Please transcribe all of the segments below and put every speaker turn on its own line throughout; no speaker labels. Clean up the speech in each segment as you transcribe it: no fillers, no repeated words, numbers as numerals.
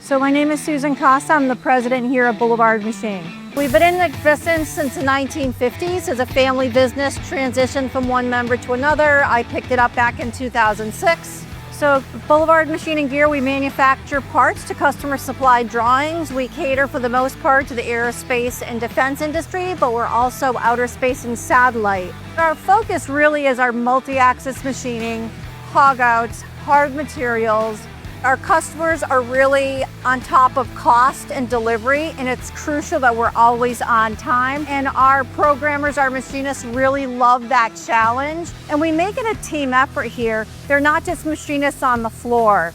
So my name is Susan Kasa. I'm the president here at Boulevard Machine. We've been in existence since the 1950s as a family business, transitioned from one member to another. I picked it up back in 2006. So Boulevard Machine and Gear, we manufacture parts to customer supplied drawings. We cater for the most part to the aerospace and defense industry, but we're also outer space and satellite. Our focus really is our multi-axis machining, hog outs, hard materials. Our customers are really on top of cost and delivery, and it's crucial that we're always on time. And our programmers, our machinists really love that challenge. And we make it a team effort here. They're not just machinists on the floor.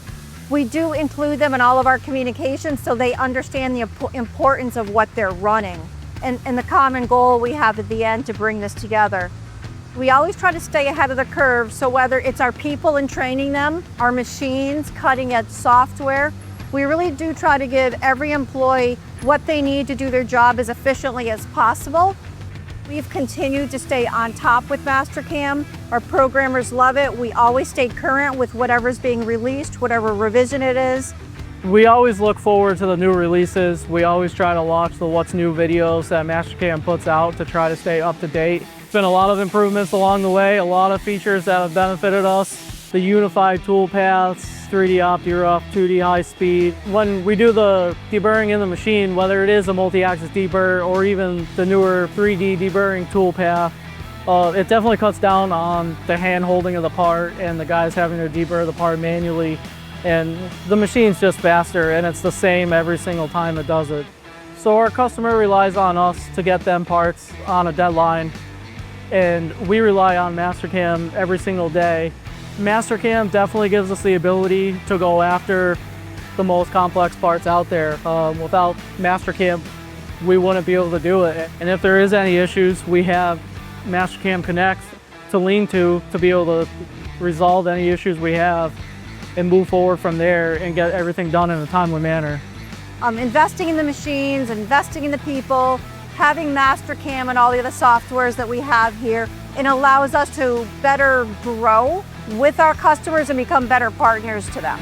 We do include them in all of our communications so they understand the importance of what they're running and the common goal we have at the end to bring this together. We always try to stay ahead of the curve, so whether it's our people and training them, our machines, cutting-edge software, we really do try to give every employee what they need to do their job as efficiently as possible. We've continued to stay on top with Mastercam. Our programmers love it. We always stay current with whatever's being released, whatever revision it is.
We always look forward to the new releases. We always try to watch the What's New videos that Mastercam puts out to try to stay up to date. Been a lot of improvements along the way, a lot of features that have benefited us. The unified tool paths, 3D OptiRough, 2D high speed. When we do the deburring in the machine, whether it is a multi-axis deburr or even the newer 3D deburring tool path, it definitely cuts down on the hand holding of the part and the guys having to deburr the part manually. And the machine's just faster, and it's the same every single time it does it. So our customer relies on us to get them parts on a deadline. And we rely on Mastercam every single day. Mastercam definitely gives us the ability to go after the most complex parts out there. Without Mastercam, we wouldn't be able to do it. And if there is any issues, we have Mastercam Connect to lean to be able to resolve any issues we have and move forward from there and get everything done in a timely manner.
Investing in the machines, investing in the people, having Mastercam and all the other softwares that we have here, it allows us to better grow with our customers and become better partners to them.